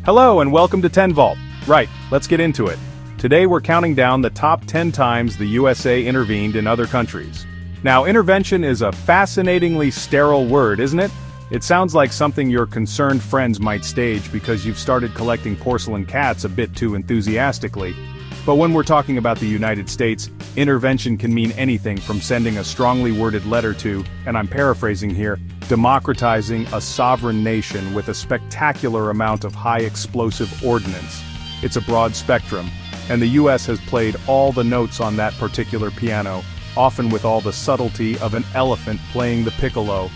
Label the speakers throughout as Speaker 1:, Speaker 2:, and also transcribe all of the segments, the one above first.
Speaker 1: Hello and welcome to 10 Vault. Right, let's get into it. Today we're counting down the top 10 times the USA intervened in other countries. Now, intervention is a fascinatingly sterile word, isn't it? It sounds like something your concerned friends might stage because you've started collecting porcelain cats a bit too enthusiastically. But when we're talking about the United States, intervention can mean anything from sending a strongly worded letter to, and I'm paraphrasing here, democratizing a sovereign nation with a spectacular amount of high explosive ordnance. It's a broad spectrum, and the US has played all the notes on that particular piano, often with all the subtlety of an elephant playing the piccolo.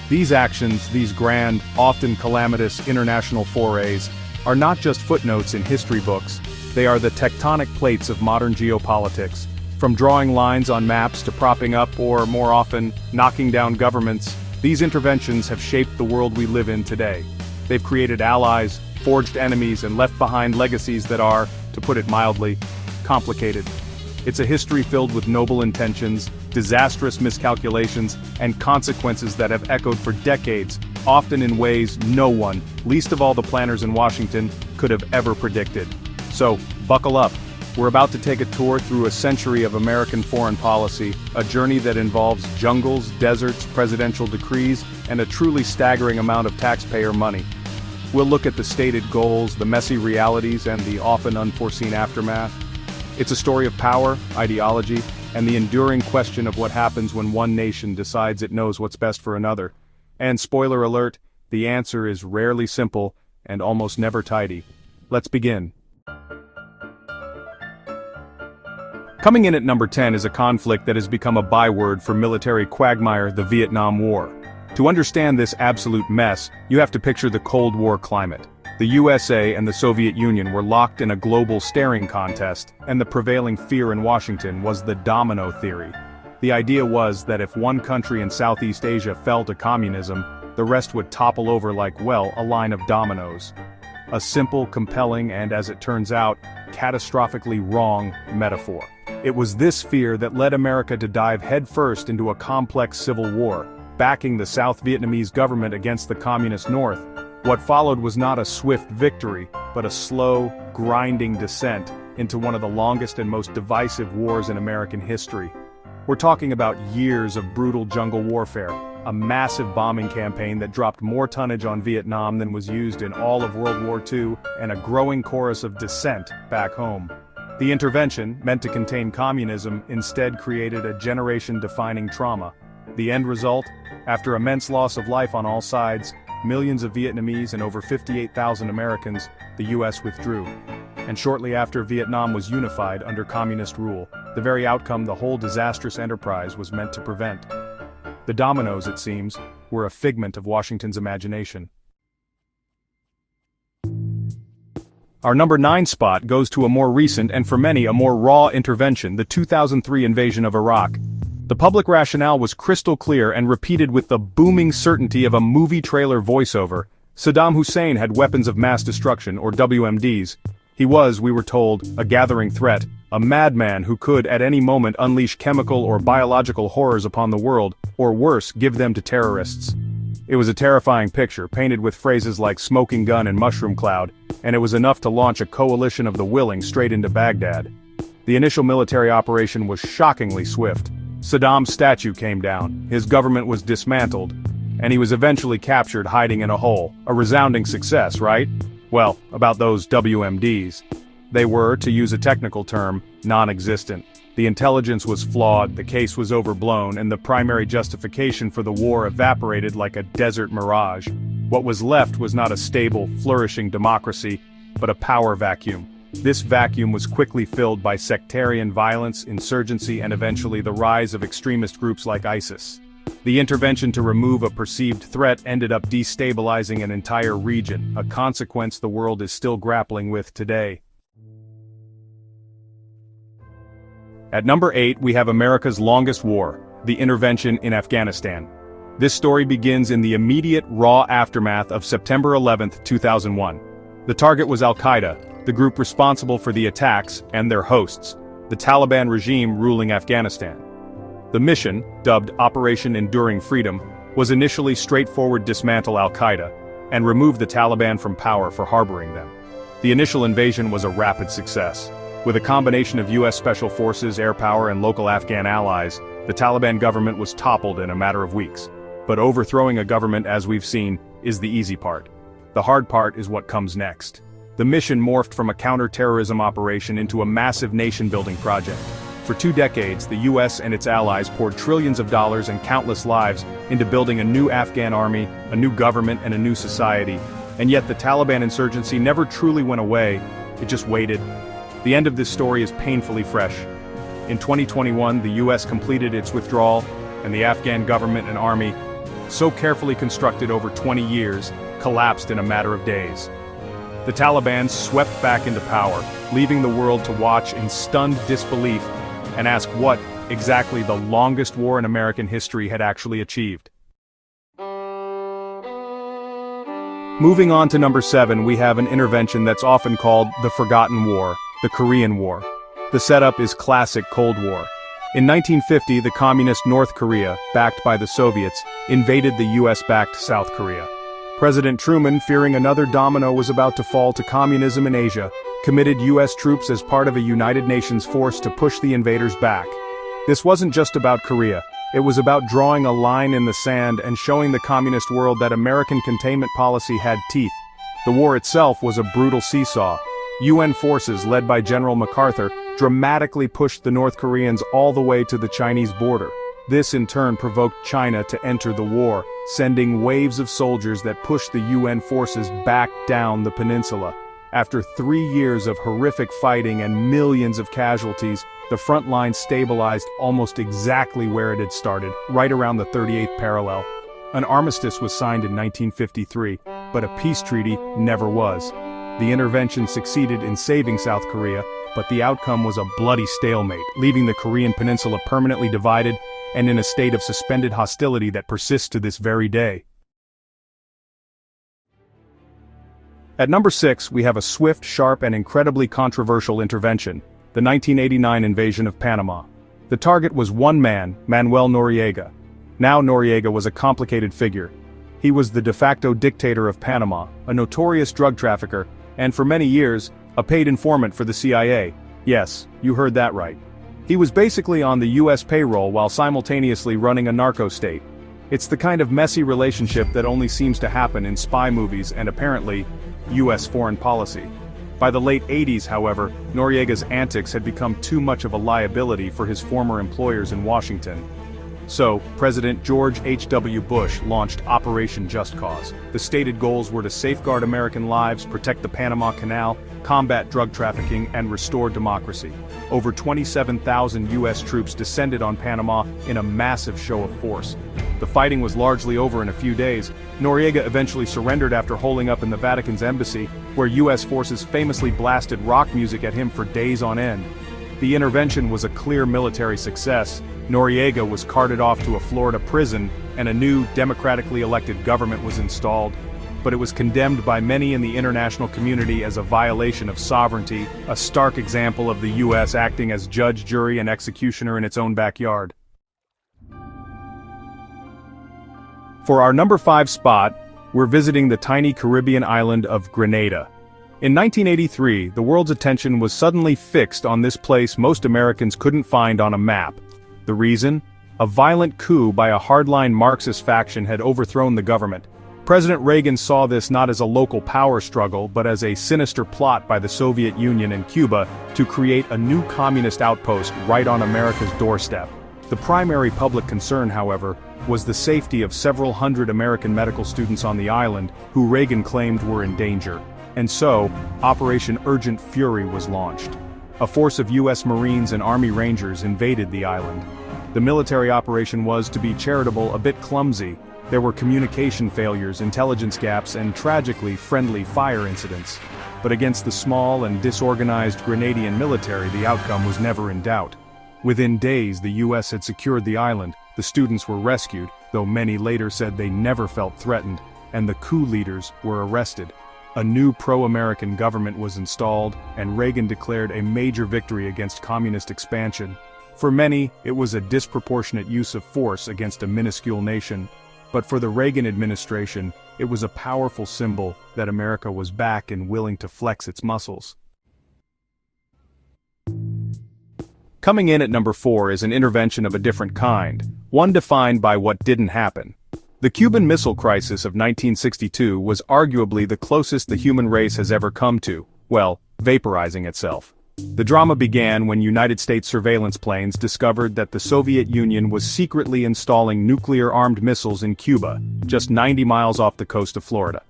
Speaker 1: These actions, these grand, often calamitous international forays, are not just footnotes in history books. They are the tectonic plates of modern geopolitics. From drawing lines on maps to propping up or, more often, knocking down governments, these interventions have shaped the world we live in today. They've created allies, forged enemies, and left behind legacies that are, to put it mildly, complicated. It's a history filled with noble intentions, disastrous miscalculations, and consequences that have echoed for decades, often in ways no one, least of all the planners in Washington, could have ever predicted. So, buckle up. We're about to take a tour through a century of American foreign policy, a journey that involves jungles, deserts, presidential decrees, and a truly staggering amount of taxpayer money. We'll look at the stated goals, the messy realities, and the often unforeseen aftermath. It's a story of power, ideology, and the enduring question of what happens when one nation decides it knows what's best for another. And spoiler alert, the answer is rarely simple and almost never tidy. Let's begin. Coming in at number 10 is a conflict that has become a byword for military quagmire, the Vietnam War. To understand this absolute mess, you have to picture the Cold War climate. The USA and the Soviet Union were locked in a global staring contest, and the prevailing fear in Washington was the domino theory. The idea was that if one country in Southeast Asia fell to communism, the rest would topple over like, well, a line of dominoes. A simple, compelling, and as it turns out, catastrophically wrong metaphor. It was this fear that led America to dive headfirst into a complex civil war, backing the South Vietnamese government against the Communist North. What followed was not a swift victory, but a slow, grinding descent into one of the longest and most divisive wars in American history. We're talking about years of brutal jungle warfare, a massive bombing campaign that dropped more tonnage on Vietnam than was used in all of World War II, and a growing chorus of dissent back home. The intervention, meant to contain communism, instead created a generation-defining trauma. The end result? After immense loss of life on all sides, millions of Vietnamese and over 58,000 Americans, the US withdrew. And shortly after Vietnam was unified under communist rule, the very outcome the whole disastrous enterprise was meant to prevent. The dominoes, it seems, were a figment of Washington's imagination. Our number 9 spot goes to a more recent and for many a more raw intervention, the 2003 invasion of Iraq. The public rationale was crystal clear and repeated with the booming certainty of a movie trailer voiceover. Saddam Hussein had weapons of mass destruction, or WMDs. He was, we were told, a gathering threat, a madman who could at any moment unleash chemical or biological horrors upon the world, or worse, give them to terrorists. It was a terrifying picture, painted with phrases like smoking gun and mushroom cloud, and it was enough to launch a coalition of the willing straight into Baghdad. The initial military operation was shockingly swift. Saddam's statue came down, his government was dismantled, and he was eventually captured hiding in a hole. A resounding success, right? Well, about those WMDs. They were, to use a technical term, non-existent. The intelligence was flawed, the case was overblown, and the primary justification for the war evaporated like a desert mirage. What was left was not a stable, flourishing democracy, but a power vacuum. This vacuum was quickly filled by sectarian violence, insurgency, and eventually the rise of extremist groups like ISIS. The intervention to remove a perceived threat ended up destabilizing an entire region, a consequence the world is still grappling with today. At number 8 we have America's longest war, the intervention in Afghanistan. This story begins in the immediate, raw aftermath of September 11, 2001. The target was Al-Qaeda, the group responsible for the attacks, and their hosts, the Taliban regime ruling Afghanistan. The mission, dubbed Operation Enduring Freedom, was initially straightforward: dismantle Al-Qaeda. and removed the Taliban from power for harboring them. The initial invasion was a rapid success. With a combination of US Special Forces, air power, and local Afghan allies, the Taliban government was toppled in a matter of weeks. But overthrowing a government, as we've seen, is the easy part. The hard part is what comes next. The mission morphed from a counter-terrorism operation into a massive nation-building project. For 2 decades, the US and its allies poured trillions of dollars and countless lives into building a new Afghan army, a new government, and a new society. And yet the Taliban insurgency never truly went away, it just waited. The end of this story is painfully fresh. In 2021, the US completed its withdrawal, and the Afghan government and army, so carefully constructed over 20 years, collapsed in a matter of days. The Taliban swept back into power, leaving the world to watch in stunned disbelief and ask what exactly the longest war in American history had actually achieved. Moving on to number 7, we have an intervention that's often called the Forgotten War, the Korean War. The setup is classic Cold War. In 1950, the communist North Korea, backed by the Soviets, invaded the US-backed South Korea. President Truman, fearing another domino was about to fall to communism in Asia, committed US troops as part of a United Nations force to push the invaders back. This wasn't just about Korea. It was about drawing a line in the sand and showing the communist world that American containment policy had teeth. The war itself was a brutal seesaw. UN forces led by General MacArthur dramatically pushed the North Koreans all the way to the Chinese border. This in turn provoked China to enter the war, sending waves of soldiers that pushed the UN forces back down the peninsula. After 3 years of horrific fighting and millions of casualties, the front line stabilized almost exactly where it had started, right around the 38th parallel. An armistice was signed in 1953, but a peace treaty never was. The intervention succeeded in saving South Korea, but the outcome was a bloody stalemate, leaving the Korean peninsula permanently divided and in a state of suspended hostility that persists to this very day. At number 6, we have a swift, sharp, and incredibly controversial intervention, the 1989 invasion of Panama. The target was one man, Manuel Noriega. Now Noriega was a complicated figure. He was the de facto dictator of Panama, a notorious drug trafficker, and for many years, a paid informant for the CIA. Yes, you heard that right. He was basically on the US payroll while simultaneously running a narco state. It's the kind of messy relationship that only seems to happen in spy movies and apparently, US foreign policy. By the late 80s, however, Noriega's antics had become too much of a liability for his former employers in Washington. So, President George H.W. Bush launched Operation Just Cause. The stated goals were to safeguard American lives, protect the Panama Canal, combat drug trafficking, and restore democracy. Over 27,000 U.S. troops descended on Panama in a massive show of force. The fighting was largely over in a few days. Noriega eventually surrendered after holing up in the Vatican's embassy, where U.S. forces famously blasted rock music at him for days on end. The intervention was a clear military success. Noriega was carted off to a Florida prison, and a new, democratically elected government was installed. But it was condemned by many in the international community as a violation of sovereignty, a stark example of the U.S. acting as judge, jury, and executioner in its own backyard. For our number 5 spot, we're visiting the tiny Caribbean island of Grenada. In 1983, the world's attention was suddenly fixed on this place most Americans couldn't find on a map. The reason? A violent coup by a hardline Marxist faction had overthrown the government. President Reagan saw this not as a local power struggle but as a sinister plot by the Soviet Union and Cuba to create a new communist outpost right on America's doorstep. The primary public concern, however, was the safety of several hundred American medical students on the island who Reagan claimed were in danger. And so, Operation Urgent Fury was launched. A force of U.S. Marines and Army Rangers invaded the island. The military operation was, to be charitable, a bit clumsy. There were communication failures, intelligence gaps, and tragically friendly fire incidents. But against the small and disorganized Grenadian military, the outcome was never in doubt. Within days, the U.S. had secured the island, the students were rescued, though many later said they never felt threatened, and the coup leaders were arrested. A new pro-American government was installed, and Reagan declared a major victory against communist expansion. For many, it was a disproportionate use of force against a minuscule nation. But for the Reagan administration, It was a powerful symbol that America was back and willing to flex its muscles. Coming in at number 4 is an intervention of a different kind, one defined by what didn't happen. The Cuban Missile Crisis of 1962 was arguably the closest the human race has ever come to, well, vaporizing itself. The drama began when United States surveillance planes discovered that the Soviet Union was secretly installing nuclear-armed missiles in Cuba, just 90 miles off the coast of Florida.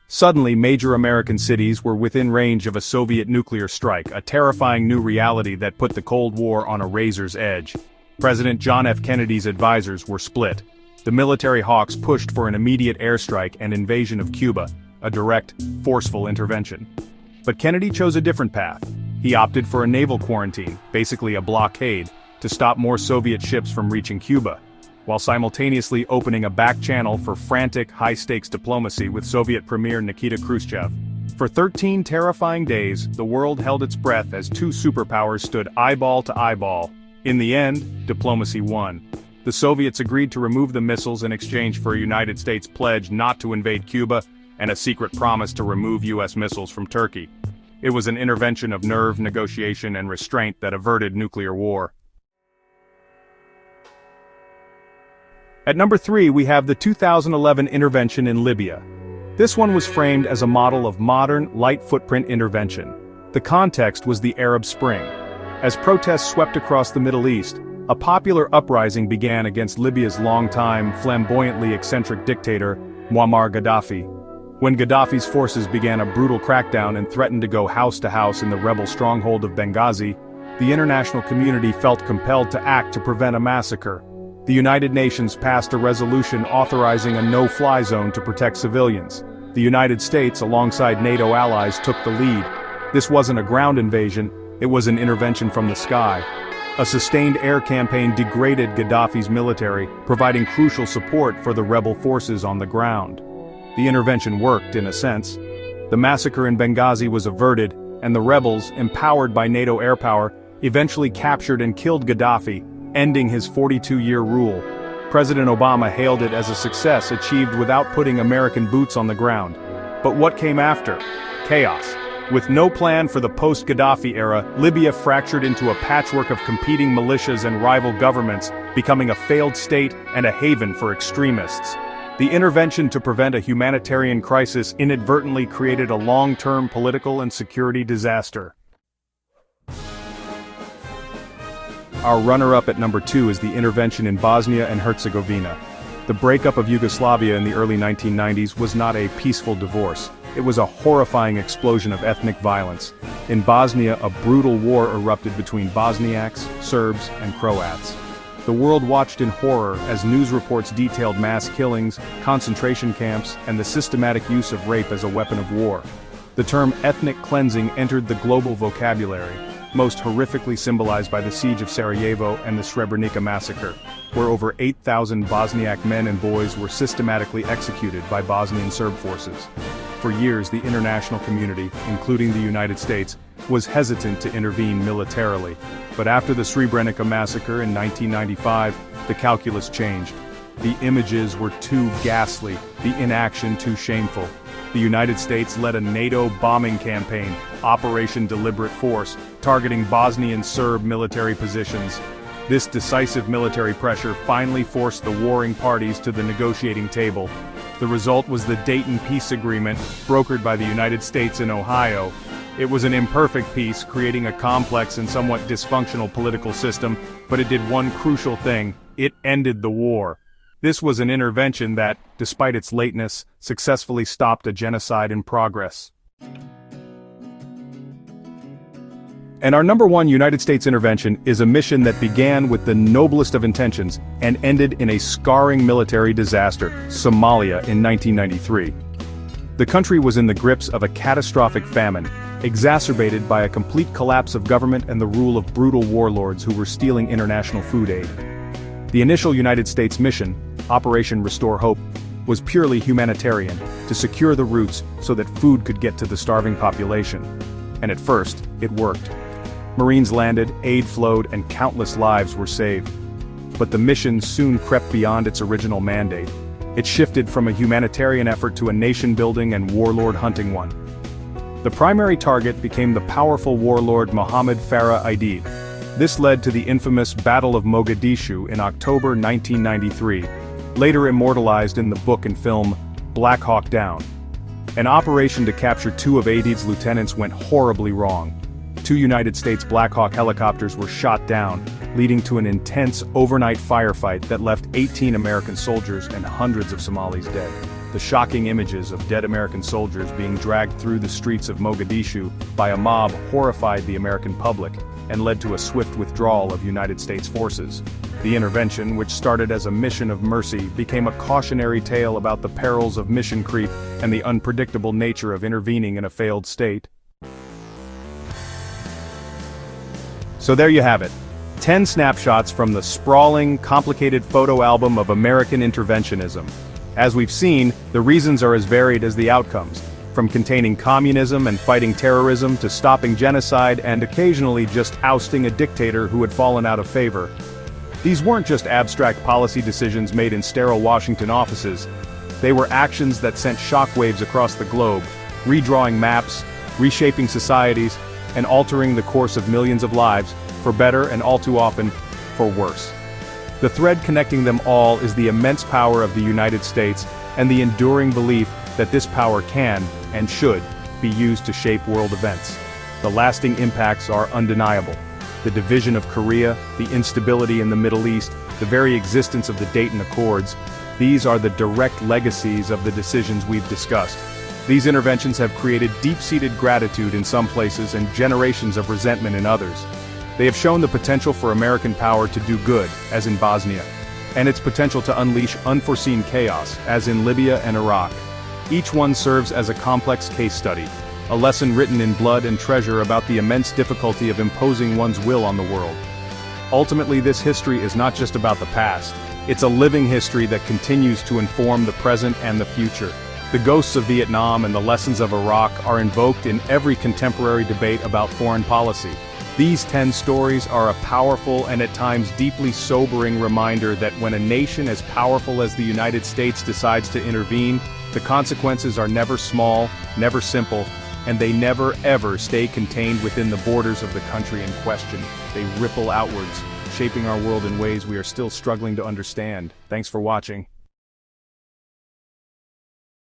Speaker 1: Suddenly, major American cities were within range of a Soviet nuclear strike, a terrifying new reality that put the Cold War on a razor's edge. President John F. Kennedy's advisors were split. The military hawks pushed for an immediate airstrike and invasion of Cuba, a direct, forceful intervention. But Kennedy chose a different path. He opted for a naval quarantine, basically a blockade, to stop more Soviet ships from reaching Cuba, while simultaneously opening a back channel for frantic, high-stakes diplomacy with Soviet Premier Nikita Khrushchev. For 13 terrifying days, the world held its breath as two superpowers stood eyeball to eyeball. In the end, diplomacy won. The Soviets agreed to remove the missiles in exchange for a United States pledge not to invade Cuba and a secret promise to remove U.S. missiles from Turkey. It was an intervention of nerve, negotiation, and restraint that averted nuclear war. At number 3 we have the 2011 intervention in Libya. This one was framed as a model of modern, light-footprint intervention. The context was the Arab Spring. As protests swept across the Middle East, a popular uprising began against Libya's longtime, flamboyantly eccentric dictator, Muammar Gaddafi. When Gaddafi's forces began a brutal crackdown and threatened to go house to house in the rebel stronghold of Benghazi, the international community felt compelled to act to prevent a massacre. The United Nations passed a resolution authorizing a no-fly zone to protect civilians. The United States, alongside NATO allies, took the lead. This wasn't a ground invasion, it was an intervention from the sky. A sustained air campaign degraded Gaddafi's military, providing crucial support for the rebel forces on the ground. The intervention worked, in a sense. The massacre in Benghazi was averted, and the rebels, empowered by NATO air power, eventually captured and killed Gaddafi, ending his 42-year rule. President Obama hailed it as a success achieved without putting American boots on the ground. But what came after? Chaos. With no plan for the post-Gaddafi era, Libya fractured into a patchwork of competing militias and rival governments, becoming a failed state and a haven for extremists. The intervention to prevent a humanitarian crisis inadvertently created a long-term political and security disaster. Our runner-up at number 2 is the intervention in Bosnia and Herzegovina. The breakup of Yugoslavia in the early 1990s was not a peaceful divorce. It was a horrifying explosion of ethnic violence. In Bosnia, a brutal war erupted between Bosniaks, Serbs, and Croats. The world watched in horror as news reports detailed mass killings, concentration camps, and the systematic use of rape as a weapon of war. The term ethnic cleansing entered the global vocabulary, most horrifically symbolized by the siege of Sarajevo and the Srebrenica massacre, where over 8,000 Bosniak men and boys were systematically executed by Bosnian Serb forces. For years, the international community, including the United States, was hesitant to intervene militarily. But after the Srebrenica massacre in 1995, the calculus changed. The images were too ghastly, the inaction too shameful. The United States led a NATO bombing campaign, Operation Deliberate Force, targeting Bosnian Serb military positions. This decisive military pressure finally forced the warring parties to the negotiating table. The result was the Dayton Peace Agreement, brokered by the United States and Ohio. It was an imperfect peace, creating a complex and somewhat dysfunctional political system, but it did one crucial thing: it ended the war. This was an intervention that, despite its lateness, successfully stopped a genocide in progress. And our number 1 United States intervention is a mission that began with the noblest of intentions and ended in a scarring military disaster, Somalia in 1993. The country was in the grips of a catastrophic famine, exacerbated by a complete collapse of government and the rule of brutal warlords who were stealing international food aid. The initial United States mission, Operation Restore Hope, was purely humanitarian, to secure the routes so that food could get to the starving population. And at first, it worked. Marines landed, aid flowed, and countless lives were saved. But the mission soon crept beyond its original mandate. It shifted from a humanitarian effort to a nation-building and warlord-hunting one. The primary target became the powerful warlord Mohammed Farah Aidid. This led to the infamous Battle of Mogadishu in October 1993, later immortalized in the book and film Black Hawk Down. An operation to capture two of Aidid's lieutenants went horribly wrong. Two United States Black Hawk helicopters were shot down, leading to an intense overnight firefight that left 18 American soldiers and hundreds of Somalis dead. The shocking images of dead American soldiers being dragged through the streets of Mogadishu by a mob horrified the American public and led to a swift withdrawal of United States forces. The intervention, which started as a mission of mercy, became a cautionary tale about the perils of mission creep and the unpredictable nature of intervening in a failed state. So there you have it. 10 snapshots from the sprawling, complicated photo album of American interventionism. As we've seen, the reasons are as varied as the outcomes, from containing communism and fighting terrorism to stopping genocide and occasionally just ousting a dictator who had fallen out of favor. These weren't just abstract policy decisions made in sterile Washington offices. They were actions that sent shockwaves across the globe, redrawing maps, reshaping societies, and altering the course of millions of lives, for better and all too often, for worse. The thread connecting them all is the immense power of the United States and the enduring belief that this power can, and should, be used to shape world events. The lasting impacts are undeniable. The division of Korea, the instability in the Middle East, the very existence of the Dayton Accords, these are the direct legacies of the decisions we've discussed. These interventions have created deep-seated gratitude in some places and generations of resentment in others. They have shown the potential for American power to do good, as in Bosnia, and its potential to unleash unforeseen chaos, as in Libya and Iraq. Each one serves as a complex case study, a lesson written in blood and treasure about the immense difficulty of imposing one's will on the world. Ultimately, this history is not just about the past. It's a living history that continues to inform the present and the future. The ghosts of Vietnam and the lessons of Iraq are invoked in every contemporary debate about foreign policy. These 10 stories are a powerful and at times deeply sobering reminder that when a nation as powerful as the United States decides to intervene, the consequences are never small, never simple, and they never ever stay contained within the borders of the country in question. They ripple outwards, shaping our world in ways we are still struggling to understand. Thanks for watching.